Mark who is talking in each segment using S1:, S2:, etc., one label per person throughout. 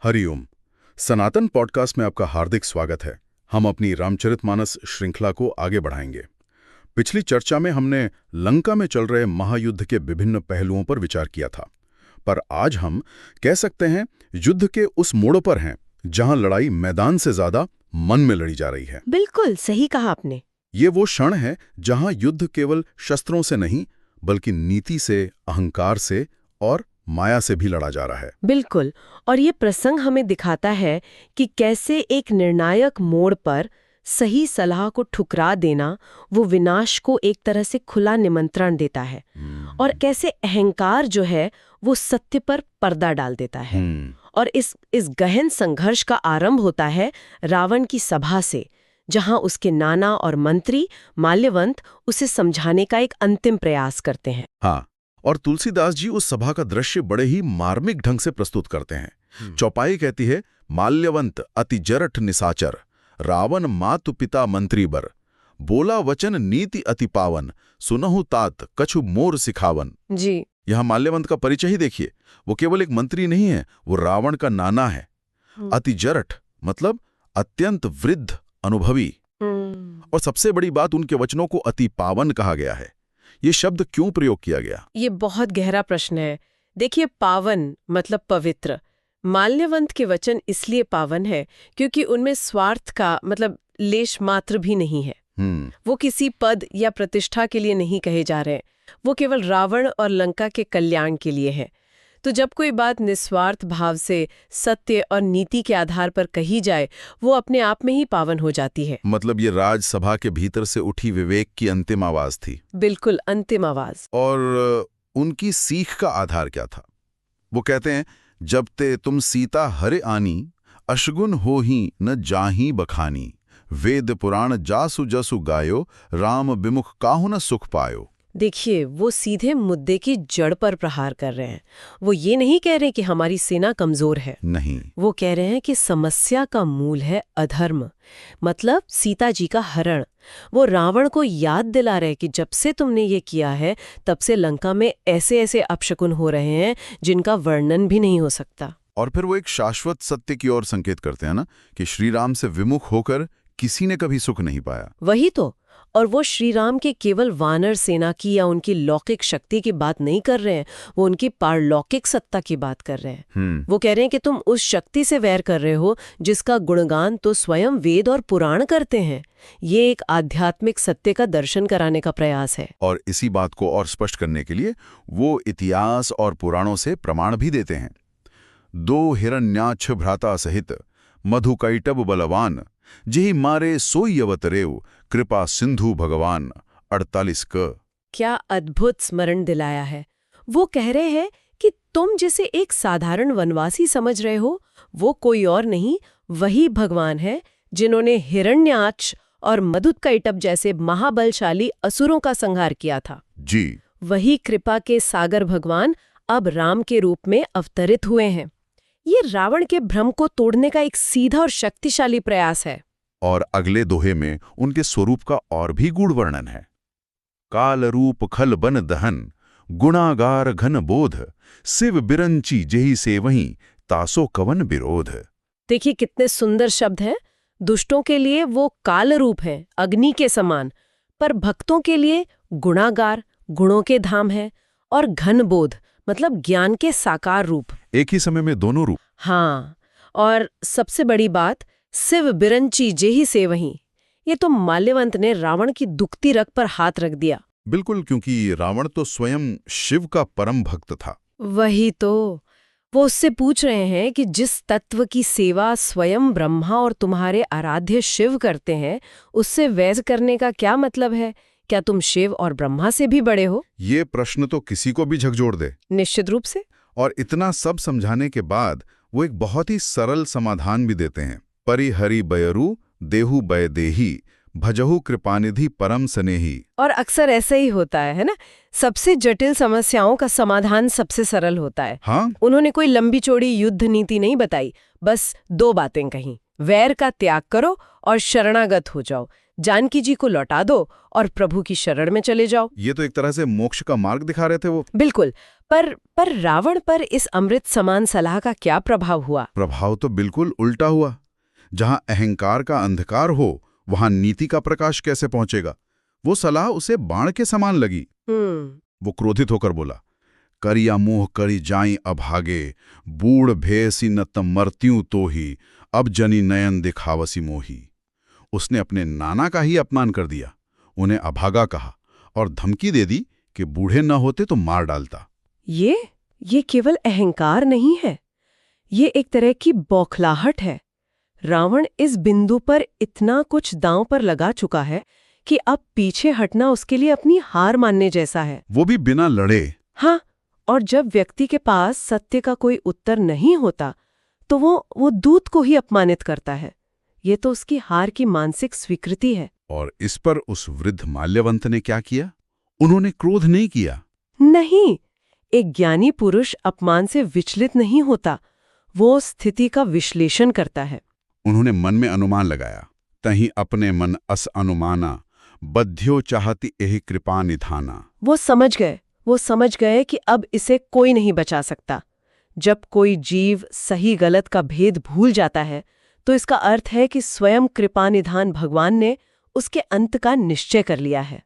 S1: हरिओम। सनातन podcast में आपका हार्दिक स्वागत है। हम अपनी रामचरितमानस श्रृंखला को आगे बढ़ाएंगे। पिछली चर्चा में हमने लंका में चल रहे महायुद्ध के विभिन्न पहलुओं पर विचार किया था, पर आज हम कह सकते हैं युद्ध के उस मोड़ पर हैं जहां लड़ाई मैदान से ज्यादा मन में लड़ी जा रही है।
S2: बिल्कुल सही कहा आपने।
S1: ये वो क्षण है जहां युद्ध केवल शस्त्रों से नहीं बल्कि नीति से, अहंकार से और माया से भी लड़ा जा रहा है।
S2: बिल्कुल, और ये प्रसंग हमें दिखाता है कि कैसे एक निर्णायक मोड़ पर सही सलाह को ठुकरा देना वो विनाश को एक तरह से खुला निमंत्रण देता है और कैसे अहंकार जो है वो सत्य पर पर्दा डाल देता है। और इस गहन संघर्ष का आरंभ होता है रावण की सभा से, जहां उसके नाना और मंत्री माल्यवंत उसे समझाने का एक अंतिम प्रयास करते हैं।
S1: हाँ, और तुलसीदास जी उस सभा का दृश्य बड़े ही मार्मिक ढंग से प्रस्तुत करते हैं। चौपाई कहती है, माल्यवंत अति जरठ निसाचर, रावण मातु पिता मंत्री बर, बोला वचन नीति अति पावन, सुनहु तात कछु मोर सिखावन।
S2: जी,
S1: यहाँ माल्यवंत का परिचय ही देखिए। वो केवल एक मंत्री नहीं है, वो रावण का नाना है। अति जरठ मतलब अत्यंत वृद्ध, अनुभवी। और सबसे बड़ी बात, उनके वचनों को अति पावन कहा गया है। ये शब्द क्यों प्रयोग किया गया?
S2: ये बहुत गहरा प्रश्न है। देखिए, पावन मतलब पवित्र। माल्यवंत के वचन इसलिए पावन है क्योंकि उनमें स्वार्थ का मतलब लेश मात्र भी नहीं है। वो किसी पद या प्रतिष्ठा के लिए नहीं कहे जा रहे हैं, वो केवल रावण और लंका के कल्याण के लिए है। तो जब कोई बात निस्वार्थ भाव से सत्य और नीति के आधार पर कही जाए, वो अपने आप में ही पावन हो जाती है।
S1: मतलब ये राजसभा के भीतर से उठी विवेक की अंतिम आवाज थी।
S2: बिल्कुल अंतिम आवाज।
S1: और उनकी सीख का आधार क्या था? वो कहते हैं, जब ते तुम सीता हरे आनी, अशगुन हो ही न जाही बखानी, वेद पुराण जासु जसु गायो, राम विमुख काहु न सुख पायो।
S2: देखिए, वो सीधे मुद्दे की जड़ पर प्रहार कर रहे हैं। वो ये नहीं कह रहे कि हमारी सेना कमजोर है,
S1: नहीं,
S2: वो कह रहे हैं कि समस्या का मूल है अधर्म, मतलब सीता जी का हरण। वो रावण को याद दिला रहे कि जब से तुमने ये किया है तब से लंका में ऐसे ऐसे अपशकुन हो रहे हैं जिनका वर्णन भी नहीं हो सकता।
S1: और फिर वो एक शाश्वत सत्य की ओर संकेत करते हैं ना, कि श्री राम से विमुख होकर किसी ने कभी सुख नहीं पाया।
S2: वही तो। और वो श्री राम के केवल वानर सेना की या उनकी लौकिक शक्ति की बात नहीं कर रहे हैं, वो उनकी पारलौकिक सत्ता की बात कर रहे हैं। वो कह रहे हैं कि तुम उस शक्ति से वैर कर रहे हो जिसका गुणगान तो स्वयं वेद और पुराण करते हैं। ये एक आध्यात्मिक सत्य का दर्शन कराने का प्रयास है।
S1: और इसी बात को और स्पष्ट करने के लिए वो इतिहास और पुराणों से प्रमाण भी देते हैं। 2 हिरण्याक्ष भ्राता सहित मधुकैटभ बलवान, जेहि मारे सोई अवतरेव, कृपा सिंधु भगवान। 48 क।
S2: क्या अद्भुत स्मरण दिलाया है। वो कह रहे हैं कि तुम जिसे एक साधारण वनवासी समझ रहे हो, वो कोई और नहीं, वही भगवान है जिन्होंने हिरण्याक्ष और मधुकैटभ जैसे महाबलशाली असुरों का संहार किया था।
S1: जी,
S2: वही कृपा के सागर भगवान अब राम के रूप में अवतरित हुए हैं। ये रावण के भ्रम को तोड़ने का एक सीधा और शक्तिशाली प्रयास है।
S1: और अगले दोहे में उनके स्वरूप का और भी गूढ़ वर्णन है। काल रूप खल बन दहन, गुणागार घन बोध, शिव बिरंची जेहि से वहीं, तासो कवन विरोध।
S2: देखिए कितने सुंदर शब्द हैं। दुष्टों के लिए वो काल रूप है, अग्नि के समान, पर भक्तों के लिए गुणागार, गुणों के धाम है, और घन बोध मतलब ज्ञान के साकार रूप।
S1: एक ही समय में दोनों रूप।
S2: हाँ, और सबसे बड़ी बात, शिव बिरंची जेहि से वहीं। ये तो माल्यवंत ने रावण की दुखती रग पर हाथ रख दिया।
S1: बिल्कुल, क्योंकि रावण तो स्वयं शिव का परम भक्त था।
S2: वही तो। वो उससे पूछ रहे हैं कि जिस तत्व की सेवा स्वयं ब्रह्मा और तुम्हारे आराध्य शिव करते हैं, उससे वैर करने का क्या मतलब है? क्या तुम शिव और ब्रह्मा से भी बड़े हो?
S1: ये प्रश्न तो किसी को भी झकझोर दे।
S2: निश्चित रूप से।
S1: और इतना सब समझाने के बाद वो एक बहुत ही सरल समाधान भी देते हैं। परिहरि बयरु देहु बय देही, भजहु कृपानिधि परम स्नेही।
S2: और अक्सर ऐसा ही होता है ना? सबसे जटिल समस्याओं का समाधान सबसे सरल होता है।
S1: हाँ?
S2: उन्होंने कोई लंबी चौड़ी युद्ध नीति नहीं बताई, बस 2 बातें कहीं, वैर का त्याग करो और शरणागत हो जाओ, जानकी जी को लौटा दो और प्रभु की शरण में चले जाओ।
S1: ये तो एक तरह से मोक्ष का मार्ग दिखा रहे थे वो।
S2: बिल्कुल। पर रावण पर इस अमृत समान सलाह का क्या प्रभाव हुआ?
S1: प्रभाव तो बिल्कुल उल्टा हुआ। जहां अहंकार का अंधकार हो वहां नीति का प्रकाश कैसे पहुंचेगा? वो सलाह उसे बाण के समान लगी। वो क्रोधित होकर बोला, करिया मोह करी जाई अभागे, बूढ़ भेसी न तम मर्त्यूं तो ही, अब जनी नयन दिखावसी मोही। उसने अपने नाना का ही अपमान कर दिया, उन्हें अभागा कहा और धमकी दे दी कि बूढ़े न होते तो मार डालता।
S2: ये केवल अहंकार नहीं है, ये एक तरह की बौखलाहट है। रावण इस बिंदु पर इतना कुछ दांव पर लगा चुका है कि अब पीछे हटना उसके लिए अपनी हार मानने जैसा है।
S1: वो भी बिना लड़े।
S2: हाँ, और जब व्यक्ति के पास सत्य का कोई उत्तर नहीं होता तो वो दूत को ही अपमानित करता है। ये तो उसकी हार की मानसिक स्वीकृति है।
S1: और इस पर उस वृद्ध माल्यवंत ने क्या किया? उन्होंने क्रोध नहीं किया।
S2: नहीं, एक ज्ञानी पुरुष अपमान से विचलित नहीं होता, वो स्थिति का विश्लेषण करता है।
S1: उन्होंने मन में अनुमान लगाया, तहीं अपने मन अस अनुमाना, बद्ध्यो चाहती एहि कृपा निधाना।
S2: वो समझ गए कि अब इसे कोई नहीं बचा सकता। जब कोई जीव सही गलत का भेद भूल जाता है तो इसका अर्थ है कि स्वयं कृपा निधान भगवान ने उसके अंत का निश्चय कर लिया है।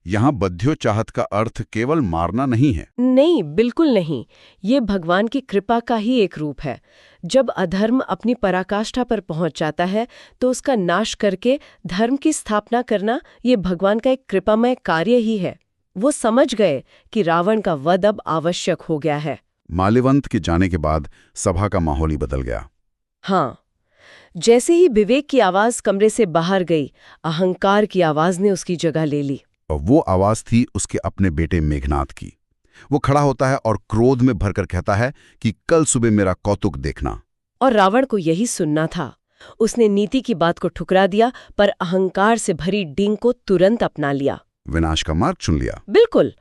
S1: यहाँ बद्ध्यो चाहत का अर्थ केवल मारना नहीं है।
S2: नहीं, बिल्कुल नहीं। ये भगवान की कृपा का ही एक रूप है। जब अधर्म अपनी पराकाष्ठा पर पहुंच जाता है तो उसका नाश करके धर्म की स्थापना करना ये भगवान का एक कृपामय कार्य ही है। वो समझ गए कि रावण का वध अब आवश्यक हो गया है।
S1: माल्यवंत के जाने के बाद सभा का माहौल ही बदल गया।
S2: हाँ, जैसे ही विवेक की आवाज कमरे से बाहर गई, अहंकार की आवाज ने उसकी जगह ले ली।
S1: और वो आवाज थी उसके अपने बेटे मेघनाद की। वो खड़ा होता है और क्रोध में भरकर कहता है कि कल सुबह मेरा कौतुक देखना।
S2: और रावण को यही सुनना था। उसने नीति की बात को ठुकरा दिया, पर अहंकार से भरी डींग को तुरंत अपना लिया,
S1: विनाश का मार्ग चुन लिया।
S2: बिल्कुल।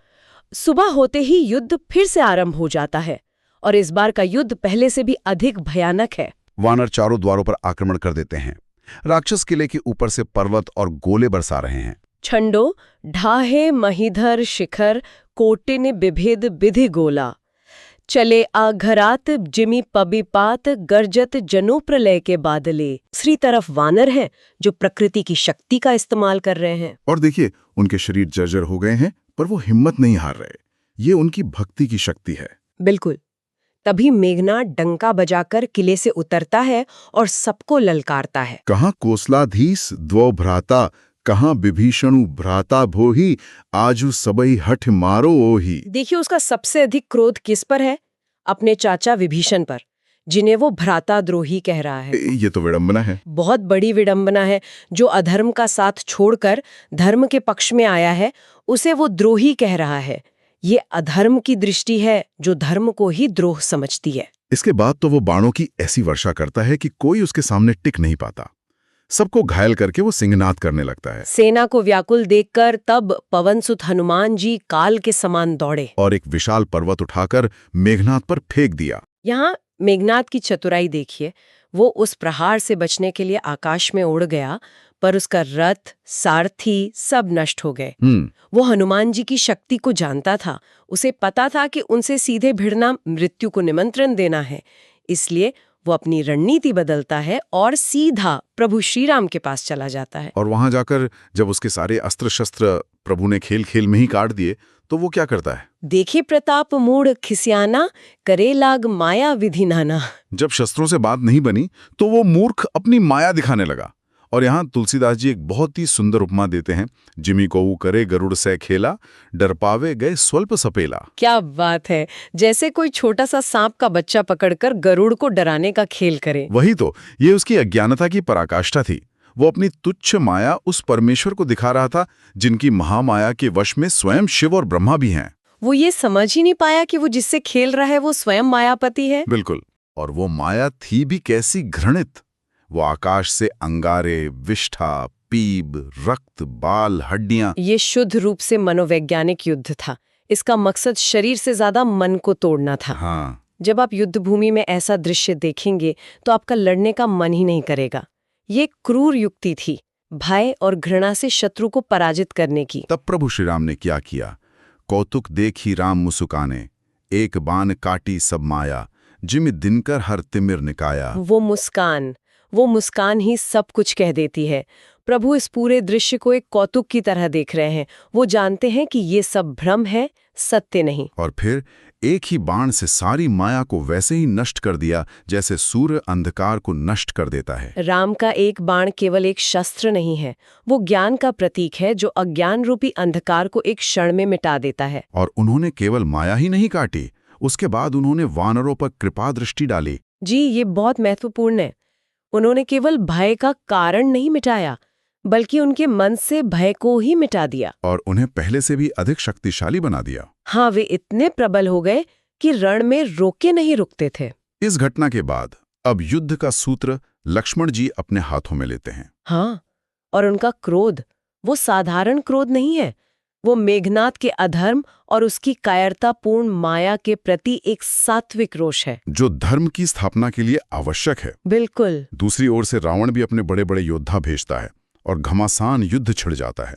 S2: सुबह होते ही युद्ध फिर से आरंभ हो जाता है, और इस बार का युद्ध पहले से भी अधिक भयानक है।
S1: वानर चारों द्वारों पर आक्रमण कर देते हैं। राक्षस किले के ऊपर से पर्वत और गोले बरसा रहे हैं।
S2: छंडो ढाहे महीधर शिखर, कोटिन बिभेद बिधि गोला, चले आघरात जिमी पबिपात, गर्जत जनो प्रलय के बादले। दूसरी तरफ वानर हैं जो प्रकृति की शक्ति का इस्तेमाल कर रहे हैं।
S3: और देखिए, उनके शरीर जर्जर हो गए हैं पर वो हिम्मत नहीं हार रहे। ये उनकी भक्ति की शक्ति है।
S2: बिल्कुल। तभी मेघनाद डंका बजाकर किले से उतरता है और सबको ललकारता है।
S3: कहाँ कोसलाधीश द्वौ भ्राता, कहाँ विभीषणु भ्राता भोही, आजू सबई हठ मारो ओही।
S2: देखिए, उसका सबसे अधिक क्रोध किस पर है? अपने चाचा विभीषण पर, जिन्हें वो भ्राताद्रोही कह रहा है।
S3: ये तो विडंबना है।
S2: बहुत बड़ी विडंबना है। जो अधर्म का साथ छोड़कर धर्म के पक्ष में आया है, उसे वो द्रोही कह रहा है। ये अधर्म की दृष्टि है जो धर्म को ही द्रोह समझती है।
S3: इसके बाद तो वो बाणों की ऐसी वर्षा करता है कि कोई उसके सामने टिक नहीं पाता। सबको घायल करके वो सिंहनाद करने लगता है।
S2: सेना को व्याकुल देखकर तब पवनसुत हनुमान जी काल के समान दौड़े
S3: और एक विशाल पर्वत उठाकर मेघनाद पर फेंक दिया।
S2: यहाँ मेघनाद की चतुराई देखिए। वो उस प्रहार से बचने के लिए आकाश में उड़ गया, पर उसका रथ, सारथी सब नष्ट हो गए। वो हनुमान जी की शक्ति को जानता था। उसे पता था कि उनसे सीधे भिड़ना मृत्यु को निमंत्रण देना है। इसलिए वो अपनी रणनीति बदलता है और सीधा प्रभु श्री राम के पास चला जाता है।
S3: और वहां जाकर जब उसके सारे अस्त्र शस्त्र प्रभु ने खेल खेल में ही काट दिए तो वो क्या करता है?
S2: देखे प्रताप मूढ़ खिसियाना, करे लाग माया विधि नाना।
S3: जब शस्त्रों से बात नहीं बनी तो वो मूर्ख अपनी माया दिखाने लगा। और यहाँ तुलसीदास जी एक बहुत ही सुंदर उपमा देते हैं। जिमी कोऊ करे गरुड़ से खेला, डर पावे गए स्वल्प सपेला।
S2: क्या बात है! जैसे कोई छोटा सा सांप का बच्चा पकड़कर गरुड़ को डराने का खेल करे।
S3: वही तो, ये उसकी अज्ञानता की पराकाष्ठा थी। वो अपनी तुच्छ माया उस परमेश्वर को दिखा रहा था जिनकी महामाया के वश में स्वयं शिव और ब्रह्मा भी हैं।
S2: वो ये समझ ही नहीं पाया कि वो जिससे खेल रहा है वो स्वयं मायापति है।
S3: बिल्कुल। और वो माया थी भी कैसी घृणित। वो आकाश से अंगारे, विष्ठा, पीप, रक्त, बाल, हड्डियां।
S2: ये शुद्ध रूप से मनोवैज्ञानिक युद्ध था। इसका मकसद शरीर से ज्यादा मन को तोड़ना था।
S3: हाँ।
S2: जब आप युद्ध भूमि में ऐसा दृश्य देखेंगे तो आपका लड़ने का मन ही नहीं करेगा। ये क्रूर युक्ति थी, भय और घृणा से शत्रु को पराजित करने की।
S3: तब प्रभु श्री राम ने क्या किया? कौतुक देखी राम मुसुकाने, एक बाण काटी सब माया, जिमि दिनकर हर तिमिर निकाया।
S2: वो मुस्कान ही सब कुछ कह देती है। प्रभु इस पूरे दृश्य को एक कौतुक की तरह देख रहे हैं। वो जानते हैं कि ये सब भ्रम है, सत्य नहीं।
S3: और फिर एक ही बाण से सारी माया को वैसे ही नष्ट कर दिया जैसे सूर्य अंधकार को नष्ट कर देता है।
S2: राम का एक बाण केवल एक शस्त्र नहीं है, वो ज्ञान का प्रतीक है जो अज्ञान रूपी अंधकार को एक क्षण में मिटा देता है।
S3: और उन्होंने केवल माया ही नहीं काटी, उसके बाद उन्होंने वानरों पर कृपा दृष्टि डाली।
S2: जी, ये बहुत महत्वपूर्ण है। उन्होंने केवल भय का कारण नहीं मिटाया, बल्कि उनके मन से भय को ही मिटा दिया।
S3: और उन्हें पहले से भी अधिक शक्तिशाली बना दिया।
S2: हाँ, वे इतने प्रबल हो गए कि रण में रोके नहीं रुकते थे।
S3: इस घटना के बाद अब युद्ध का सूत्र लक्ष्मण जी अपने हाथों में लेते हैं।
S2: हाँ, और उनका क्रोध वो साधारण क्रोध नहीं है। वो मेघनाद के अधर्म और उसकी कायरतापूर्ण माया के प्रति एक सात्विक रोष है,
S3: जो धर्म की स्थापना के लिए आवश्यक है।
S2: बिल्कुल।
S3: दूसरी ओर से रावण भी अपने बड़े बड़े योद्धा भेजता है और घमासान युद्ध छिड़ जाता है।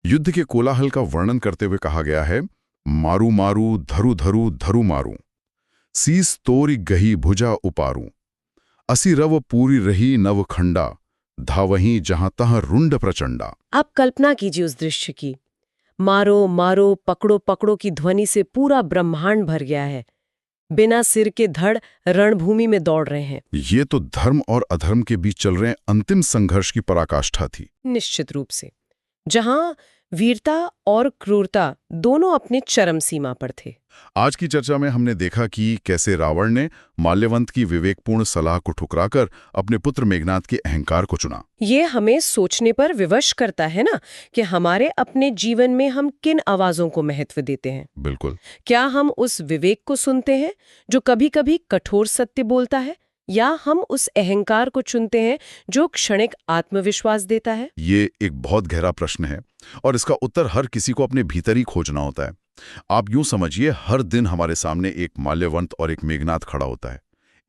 S3: युद्ध के कोलाहल का वर्णन करते हुए कहा गया है, मारू मारू धरु धरु धरु मारू, सीस तोरी गही भुजा उपारू, असी रव पूरी रही नव खंडा, धावहीं जहां तहां रुंड प्रचंडा।
S2: आप कल्पना कीजिए उस दृश्य की। मारो मारो पकड़ो पकड़ो की ध्वनि से पूरा ब्रह्मांड भर गया है। बिना सिर के धड़ रणभूमि में दौड़ रहे हैं।
S3: ये तो धर्म और अधर्म के बीच चल रहे अंतिम संघर्ष की पराकाष्ठा थी।
S2: निश्चित रूप से, जहां वीरता और क्रूरता दोनों अपने चरम सीमा पर थे।
S3: आज की चर्चा में हमने देखा कि कैसे रावण ने माल्यवंत की विवेकपूर्ण सलाह को ठुकराकर अपने पुत्र मेघनाद के अहंकार को चुना।
S2: ये हमें सोचने पर विवश करता है ना, कि हमारे अपने जीवन में हम किन आवाजों को महत्व देते हैं।
S3: बिल्कुल।
S2: क्या हम उस विवेक को सुनते हैं जो कभी-कभी कठोर सत्य बोलता है, या हम उस अहंकार को चुनते हैं जो क्षणिक आत्मविश्वास देता है?
S3: ये एक बहुत गहरा प्रश्न है और इसका उत्तर हर किसी को अपने भीतर ही खोजना होता है। आप यूं समझिए, हर दिन हमारे सामने एक माल्यवंत और एक मेघनाद खड़ा होता है,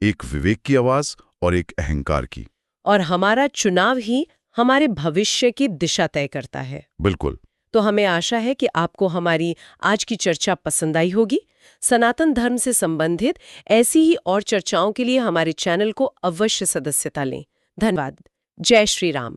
S3: एक विवेक की आवाज और एक अहंकार की।
S2: और हमारा चुनाव ही हमारे भविष्य की दिशा तय करता है।
S3: बिल्कुल।
S2: तो हमें आशा है कि आपको हमारी आज की चर्चा पसंद आई होगी। सनातन धर्म से संबंधित ऐसी ही और चर्चाओं के लिए हमारे चैनल को अवश्य सदस्यता लें। धन्यवाद। जय श्री राम।